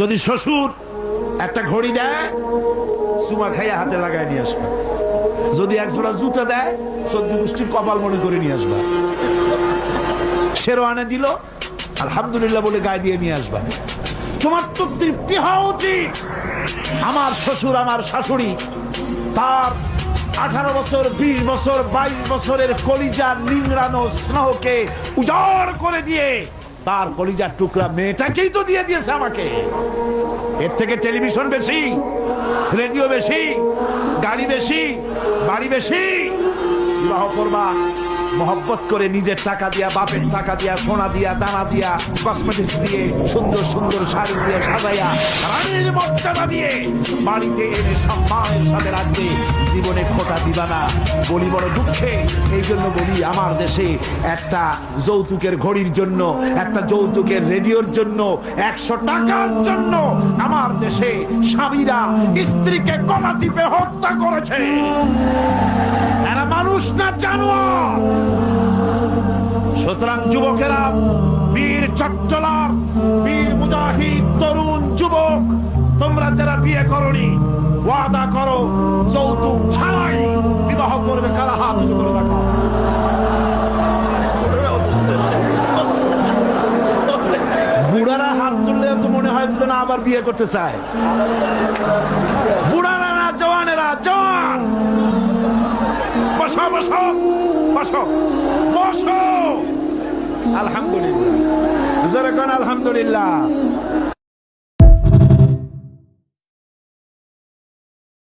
যদি শ্বশুর একটা ঘড়ি দেয়, চুমা খাইয়া হাতে লাগায় নিয়ে আসবা। যদি একজোড়া জুতা দেয়, 14 গোষ্ঠীর কপাল মনে করে নিয়ে আসবা। শেরওয়ানে দিল, আলহামদুলিল্লাহ বলে গায়ে দিয়ে নিয়ে আসবা। তোমার তো তৃপ্তি হওয়া উচিত। আমার শ্বশুর, আমার শাশুড়ি, তার 18 বছর, 20 বছর, 22 বছরের কলিজার নিংড়ানো স্নেহকে উজাড় করে দিয়ে তার কলিজার টুকরা মেয়েটাকেই তো দিয়ে দিয়েছে আমাকে। এর থেকে টেলিভিশন বেশি, রেডিও বেশি, গাড়ি বেশি, বাড়ি বেশি? বিবাহ করবা মহব্বত করে, নিজের টাকা দিয়া, বাপের টাকা দিয়া, সোনা দিয়া, দানা দিয়া, কসমেটিক্স দিয়ে, সুন্দর সুন্দর শাড়ি দিয়ে সাজাইয়া, রানীর মর্যাদা দিয়ে বাড়িতে এনে সম্মানের সাথে রাখবে। জীবনে খোটা দিবা না। বলি বড় দুঃখে, এই জন্য বলি আমার দেশে একটা যৌতুকের ঘড়ির জন্য, একটা যৌতুকের রেডিওর জন্য, 100 টাকার জন্য আমার দেশে স্বামীরা স্ত্রীকে গলা টিপে হত্যা করেছে। এরা মানুষ না জানোয়ার। সুতরাং যুবকেরা, বীর চট্টলার, বীর মুজাহিদ, তরুণ যুবক, তোমরা যারা বিয়ে করনি, ওয়াদা করো যৌতুক ছাড়াই বিবাহ করবে। কারা হাত উঁচু করে দেখো। বুড়ারা হাত তুললে তো মনে হয় না আবার বিয়ে করতে চায়। বুড়ারা না, জওয়ানেরা, জওয়ান। বসো বসো বসো বসো। আলহামদুলিল্লাহ, আলহামদুলিল্লাহ।